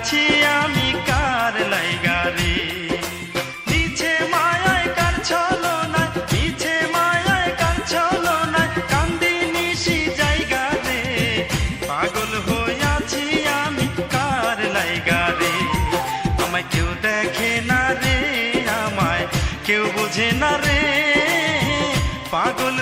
আছি আমি কার লাইগা রে। মিছে মায়ায় কার ছলনায়, মিছে মায়ায় কার ছলনায় কান্দি নিশি জায়গা রে। পাগল হইয়াছি আমি কার লাইগা রে। আমায় কেউ দেখে না রে, আমায় কেউ বুঝে না রে, পাগল